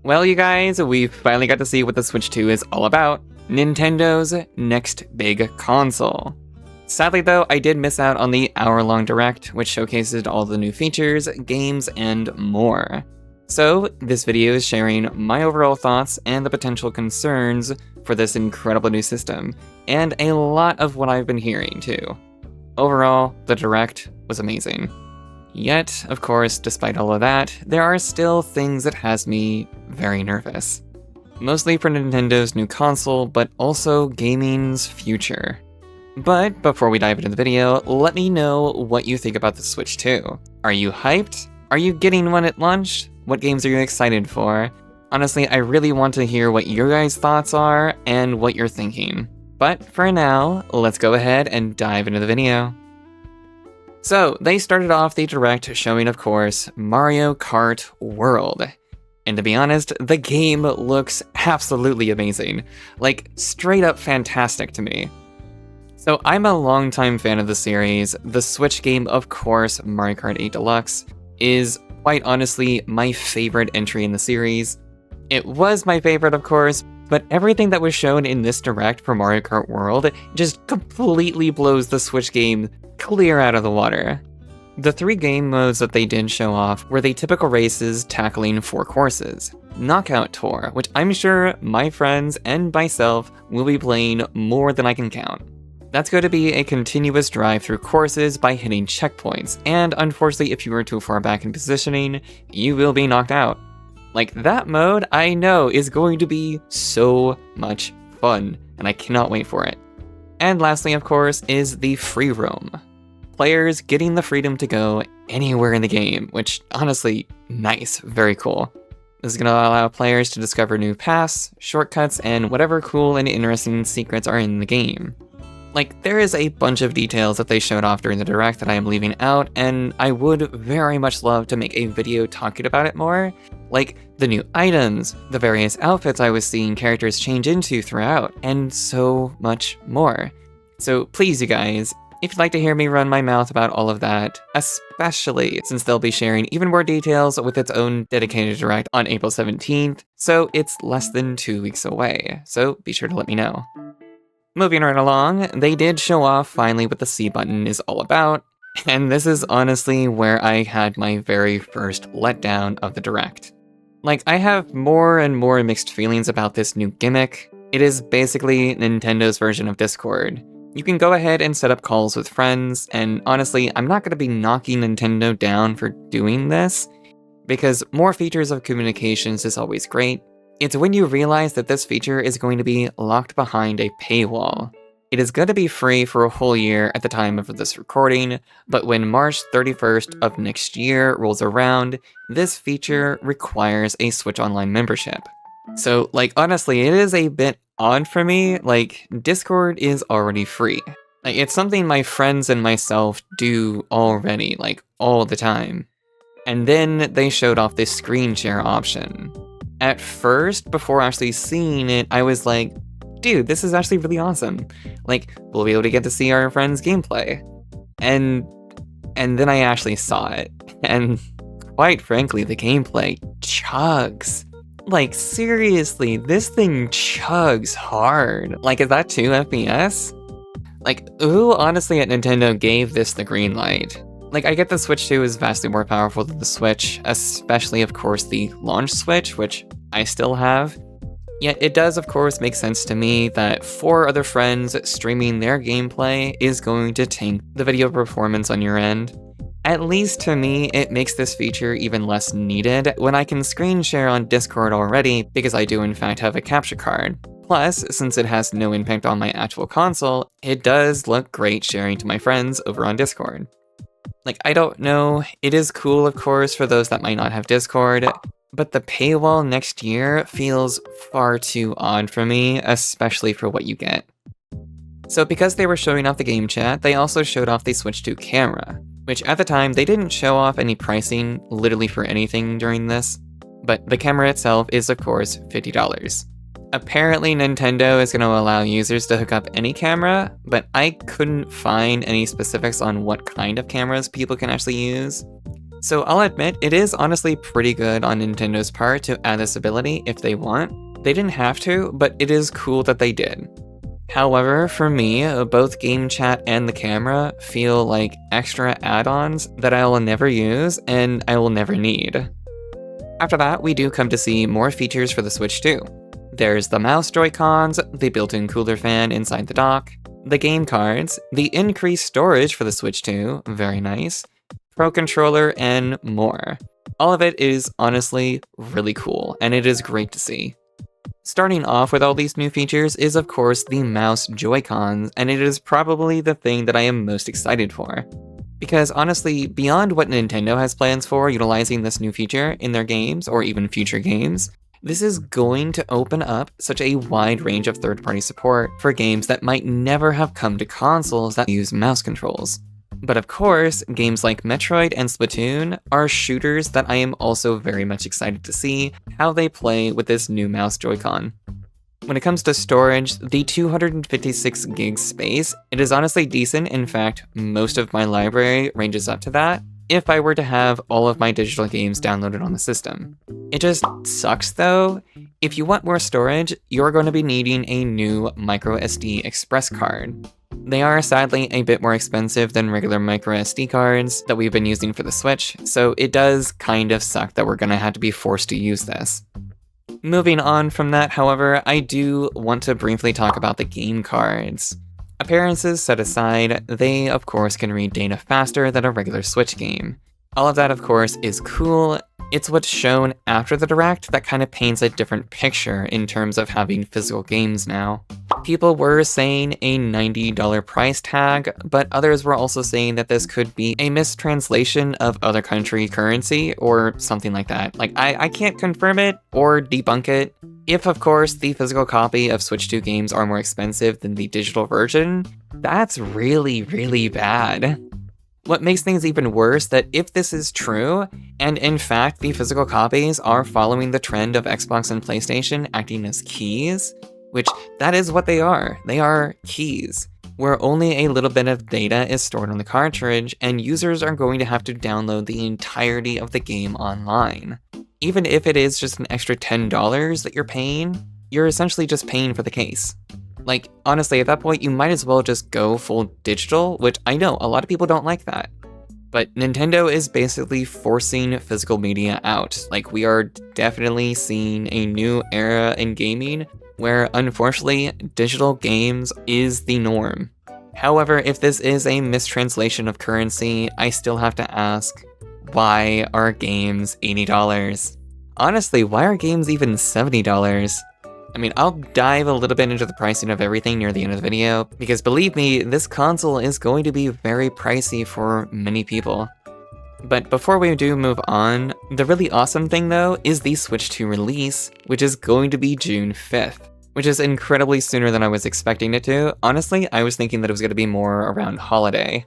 Well, you guys, we finally got to see what the Switch 2 is all about. Nintendo's next big console. Sadly though, I did miss out on the hour-long direct, which showcases all the new features, games, and more. So, this video is sharing my overall thoughts and the potential concerns for this incredible new system, and a lot of what I've been hearing too. Overall, the direct was amazing. Yet, of course, despite all of that, there are still things that has me very nervous. Mostly for Nintendo's new console, but also gaming's future. But before we dive into the video, let me know what you think about the Switch 2. Are you hyped? Are you getting one at launch? What games are you excited for? Honestly, I really want to hear what your guys' thoughts are and what you're thinking. But for now, let's go ahead and dive into the video. So, they started off the direct showing, of course, Mario Kart World. And to be honest, the game looks absolutely amazing. Like, straight up fantastic to me. So, I'm a longtime fan of the series. The Switch game, of course, Mario Kart 8 Deluxe, is quite honestly my favorite entry in the series. It was my favorite, of course, but everything that was shown in this direct for Mario Kart World just completely blows the Switch game clear out of the water. The 3 game modes that they did show off were the typical races tackling 4 courses. Knockout Tour, which I'm sure my friends and myself will be playing more than I can count. That's going to be a continuous drive through courses by hitting checkpoints, and unfortunately if you are too far back in positioning, you will be knocked out. Like, that mode, I know, is going to be so much fun, and I cannot wait for it. And lastly, of course, is the free roam. Players getting the freedom to go anywhere in the game, which, honestly, nice, very cool. This is going to allow players to discover new paths, shortcuts, and whatever cool and interesting secrets are in the game. Like, there is a bunch of details that they showed off during the direct that I am leaving out, and I would very much love to make a video talking about it more. Like, the new items, the various outfits I was seeing characters change into throughout, and so much more. So please, you guys, if you'd like to hear me run my mouth about all of that, especially since they'll be sharing even more details with its own dedicated direct on April 17th, so it's less than 2 weeks away, so be sure to let me know. Moving right along, they did show off finally what the C button is all about, and this is honestly where I had my very first letdown of the direct. Like, I have more and more mixed feelings about this new gimmick. It is basically Nintendo's version of Discord. You can go ahead and set up calls with friends, and honestly, I'm not going to be knocking Nintendo down for doing this, because more features of communications is always great. It's when you realize that this feature is going to be locked behind a paywall. It is going to be free for a whole year at the time of this recording, but when March 31st of next year rolls around, this feature requires a Switch Online membership. So, like, honestly, it is a bit odd for me. Like, Discord is already free. Like, it's something my friends and myself do already, like, all the time. And then they showed off this screen share option. At first, before actually seeing it, I was like, dude, this is actually really awesome. Like, we'll be able to get to see our friends' gameplay. And then I actually saw it, and quite frankly, the gameplay chugs. Like, seriously, this thing chugs hard. Like, is that 2 FPS? Like, who honestly at Nintendo gave this the green light? Like, I get the Switch 2 is vastly more powerful than the Switch, especially, of course, the launch Switch, which I still have. Yet it does, of course, make sense to me that 4 other friends streaming their gameplay is going to tank the video performance on your end. At least to me, it makes this feature even less needed when I can screen share on Discord already, because I do in fact have a capture card. Plus, since it has no impact on my actual console, it does look great sharing to my friends over on Discord. Like, I don't know, it is cool, of course, for those that might not have Discord, but the paywall next year feels far too odd for me, especially for what you get. So because they were showing off the game chat, they also showed off the Switch 2 camera, which at the time, they didn't show off any pricing literally for anything during this, but the camera itself is, of course, $50. Apparently, Nintendo is going to allow users to hook up any camera, but I couldn't find any specifics on what kind of cameras people can actually use. So I'll admit, it is honestly pretty good on Nintendo's part to add this ability if they want. They didn't have to, but it is cool that they did. However, for me, both game chat and the camera feel like extra add-ons that I will never use and I will never need. After that, we do come to see more features for the Switch 2. There's the mouse Joy-Cons, the built-in cooler fan inside the dock, the game cards, the increased storage for the Switch 2, very nice, Pro Controller, and more. All of it is honestly really cool, and it is great to see. Starting off with all these new features is of course the mouse Joy-Cons, and it is probably the thing that I am most excited for. Because honestly, beyond what Nintendo has plans for utilizing this new feature in their games, or even future games, this is going to open up such a wide range of third-party support for games that might never have come to consoles that use mouse controls. But of course, games like Metroid and Splatoon are shooters that I am also very much excited to see how they play with this new mouse Joy-Con. When it comes to storage, the 256 gig space, it is honestly decent. In fact, most of my library ranges up to that, if I were to have all of my digital games downloaded on the system. It just sucks though. If you want more storage, you're going to be needing a new microSD express card. They are sadly a bit more expensive than regular microSD cards that we've been using for the Switch, so it does kind of suck that we're gonna have to be forced to use this. Moving on from that, however, I do want to briefly talk about the game cards. Appearances set aside, they of course can read data faster than a regular Switch game. All of that of course is cool. It's what's shown after the Direct that kind of paints a different picture in terms of having physical games now. People were saying a $90 price tag, but others were also saying that this could be a mistranslation of other country currency or something like that. Like, I can't confirm it or debunk it. If, of course, the physical copy of Switch 2 games are more expensive than the digital version, that's really, really bad. What makes things even worse that if this is true, and in fact the physical copies are following the trend of Xbox and PlayStation acting as keys, which that is what they are keys, where only a little bit of data is stored on the cartridge and users are going to have to download the entirety of the game online. Even if it is just an extra $10 that you're paying, you're essentially just paying for the case. Like, honestly, at that point, you might as well just go full digital, which I know a lot of people don't like that. But Nintendo is basically forcing physical media out. Like, we are definitely seeing a new era in gaming where, unfortunately, digital games is the norm. However, if this is a mistranslation of currency, I still have to ask, why are games $80? Honestly, why are games even $70? I mean, I'll dive a little bit into the pricing of everything near the end of the video, because believe me, this console is going to be very pricey for many people. But before we do move on, the really awesome thing though is the Switch 2 release, which is going to be June 5th, which is incredibly sooner than I was expecting it to. Honestly, I was thinking that it was going to be more around holiday.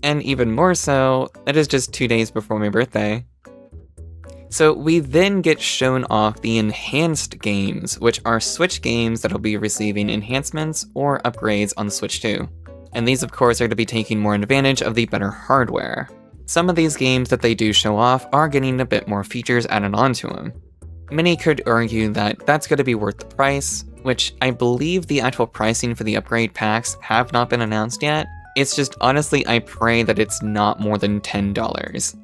And even more so, that is just 2 days before my birthday. So we then get shown off the enhanced games, which are Switch games that will be receiving enhancements or upgrades on the Switch 2. And these of course are to be taking more advantage of the better hardware. Some of these games that they do show off are getting a bit more features added onto them. Many could argue that that's going to be worth the price, which I believe the actual pricing for the upgrade packs have not been announced yet. It's just honestly I pray that it's not more than $10.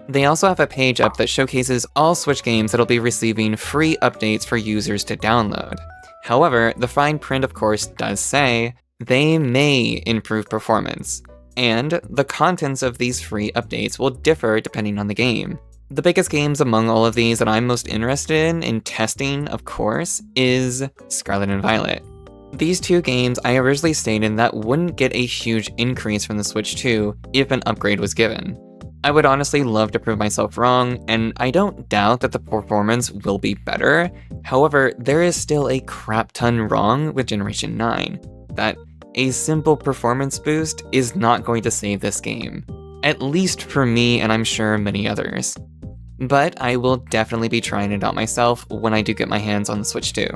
They also have a page up that showcases all Switch games that'll be receiving free updates for users to download. However, the fine print of course does say, they may improve performance, and the contents of these free updates will differ depending on the game. The biggest games among all of these that I'm most interested in testing, of course, is Scarlet and Violet. These two games I originally stated that wouldn't get a huge increase from the Switch 2 if an upgrade was given. I would honestly love to prove myself wrong, and I don't doubt that the performance will be better. However, there is still a crap ton wrong with Generation 9. That a simple performance boost is not going to save this game. At least for me, and I'm sure many others. But I will definitely be trying it out myself when I do get my hands on the Switch 2.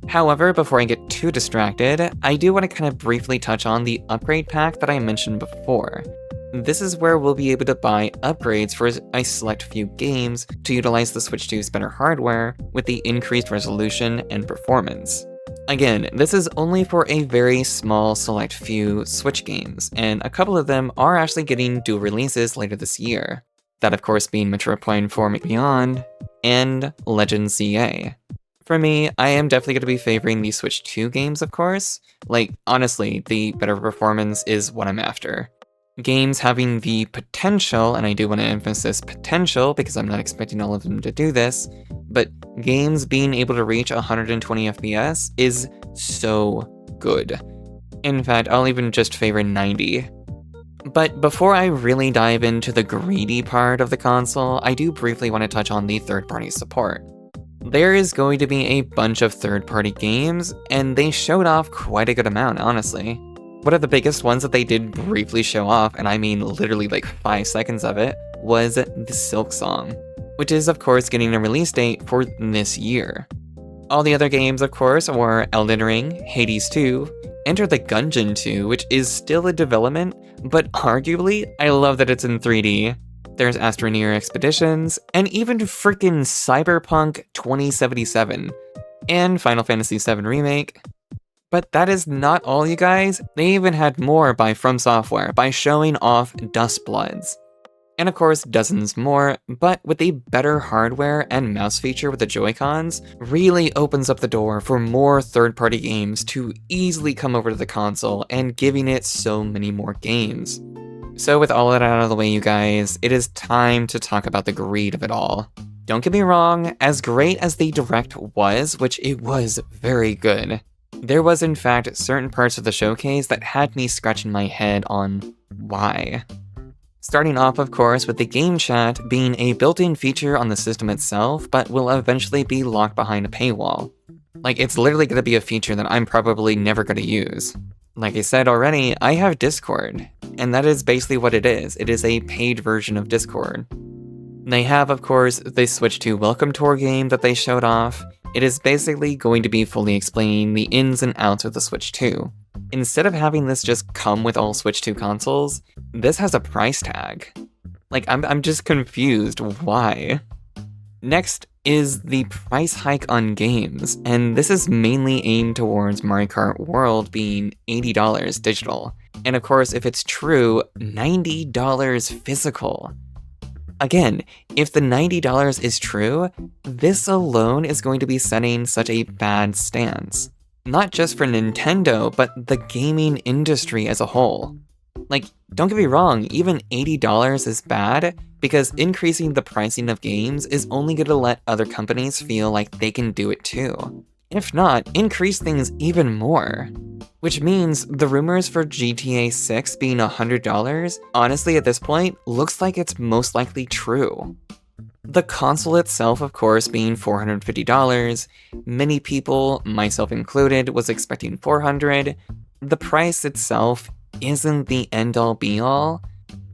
However, before I get too distracted, I do want to kind of briefly touch on the upgrade pack that I mentioned before. This is where we'll be able to buy upgrades for a select few games to utilize the Switch 2's better hardware with the increased resolution and performance. Again, this is only for a very small select few Switch games, and a couple of them are actually getting dual releases later this year. That of course being Metroid Prime 4 Beyond and Legend CA. For me, I am definitely going to be favoring the Switch 2 games, of course. Like, honestly, the better performance is what I'm after. Games having the potential, and I do want to emphasize potential because I'm not expecting all of them to do this, but games being able to reach 120 FPS is so good. In fact, I'll even just favor 90. But before I really dive into the greedy part of the console, I do briefly want to touch on the third-party support. There is going to be a bunch of third-party games, and they showed off quite a good amount, honestly. One of the biggest ones that they did briefly show off, and I mean literally like 5 seconds of it, was the Silk Song, which is of course getting a release date for this year. All the other games, of course, were Elden Ring, Hades 2, Enter the Gungeon 2, which is still in development, but arguably, I love that it's in 3D. There's Astroneer Expeditions, and even frickin' Cyberpunk 2077, and Final Fantasy VII Remake. But that is not all, you guys. They even had more by From Software by showing off Dustbloods. And of course, dozens more, but with a better hardware and mouse feature with the Joy-Cons, really opens up the door for more third-party games to easily come over to the console and giving it so many more games. So with all of that out of the way, you guys, it is time to talk about the greed of it all. Don't get me wrong, as great as the Direct was, which it was very good, there was in fact certain parts of the showcase that had me scratching my head on why. Starting off, of course, with the game chat being a built-in feature on the system itself, but will eventually be locked behind a paywall. Like, it's literally going to be a feature that I'm probably never going to use. Like I said already, I have Discord, and that is basically what it is. It is a paid version of Discord. They have, of course, the Switch 2 Welcome Tour game that they showed off. It is basically going to be fully explaining the ins and outs of the Switch 2. Instead of having this just come with all Switch 2 consoles, this has a price tag. Like, I'm just confused why. Next is the price hike on games, and this is mainly aimed towards Mario Kart World being $80 digital. And of course, if it's true, $90 physical. Again, if the $90 is true, this alone is going to be setting such a bad stance. Not just for Nintendo, but the gaming industry as a whole. Like, don't get me wrong, even $80 is bad, because increasing the pricing of games is only going to let other companies feel like they can do it too. If not, increase things even more. Which means the rumors for GTA 6 being $100, honestly at this point, looks like it's most likely true. The console itself, of course, being $450, many people, myself included, was expecting $400. The price itself isn't the end-all be-all,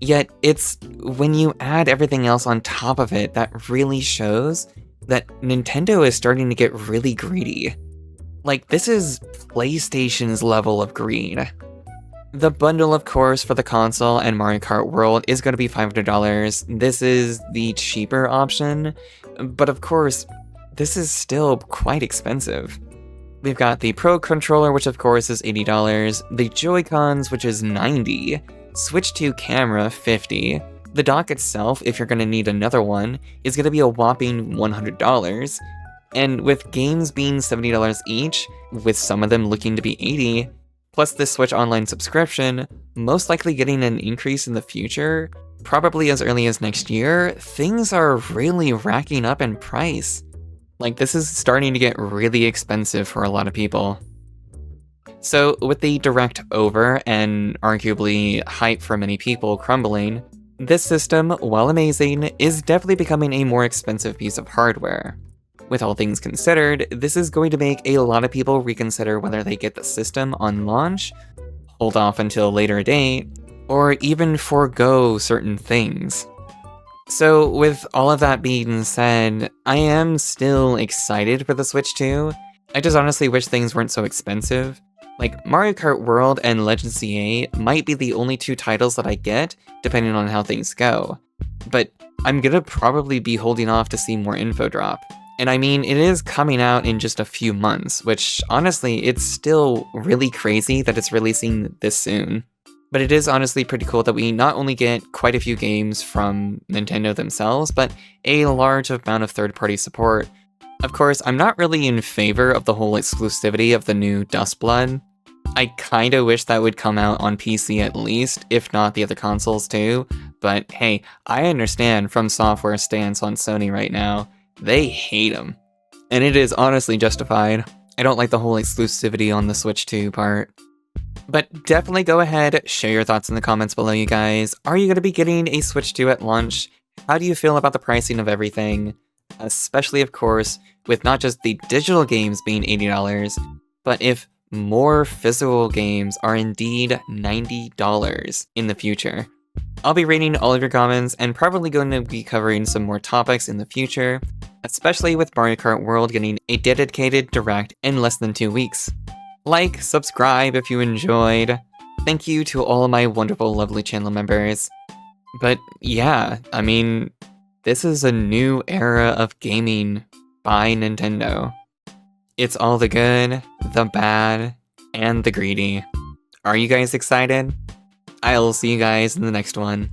yet it's when you add everything else on top of it that really shows that Nintendo is starting to get really greedy. Like, this is PlayStation's level of greed. The bundle, of course, for the console and Mario Kart World is going to be $500. This is the cheaper option, but of course, this is still quite expensive. We've got the Pro Controller, which of course is $80, the Joy-Cons, which is $90, Switch 2 camera, $50, the dock itself, if you're going to need another one, is going to be a whopping $100, and with games being $70 each, with some of them looking to be $80, plus the Switch Online subscription, most likely getting an increase in the future, probably as early as next year, things are really racking up in price. Like, this is starting to get really expensive for a lot of people. So, with the Direct over, and arguably hype for many people crumbling, this system, while amazing, is definitely becoming a more expensive piece of hardware. With all things considered, this is going to make a lot of people reconsider whether they get the system on launch, hold off until a later date, or even forego certain things. So with all of that being said, I am still excited for the Switch 2. I just honestly wish things weren't so expensive. Like, Mario Kart World and Legend CA might be the only two titles that I get, depending on how things go. But I'm gonna probably be holding off to see more info drop. And I mean, it is coming out in just a few months, which honestly, it's still really crazy that it's releasing this soon. But it is honestly pretty cool that we not only get quite a few games from Nintendo themselves, but a large amount of third-party support. Of course, I'm not really in favor of the whole exclusivity of the new Dustblood. I kinda wish that would come out on PC at least, if not the other consoles too, but hey, I understand From Software's stance on Sony right now. They hate them. And it is honestly justified. I don't like the whole exclusivity on the Switch 2 part. But definitely go ahead, share your thoughts in the comments below, you guys. Are you going to be getting a Switch 2 at launch? How do you feel about the pricing of everything? Especially, of course, with not just the digital games being $80, but if more physical games are indeed $90 in the future. I'll be reading all of your comments and probably going to be covering some more topics in the future, especially with Mario Kart World getting a dedicated direct in less than 2 weeks. Like, subscribe if you enjoyed. Thank you to all of my wonderful, lovely channel members. But yeah, I mean, this is a new era of gaming by Nintendo. It's all the good, the bad, and the greedy. Are you guys excited? I'll see you guys in the next one.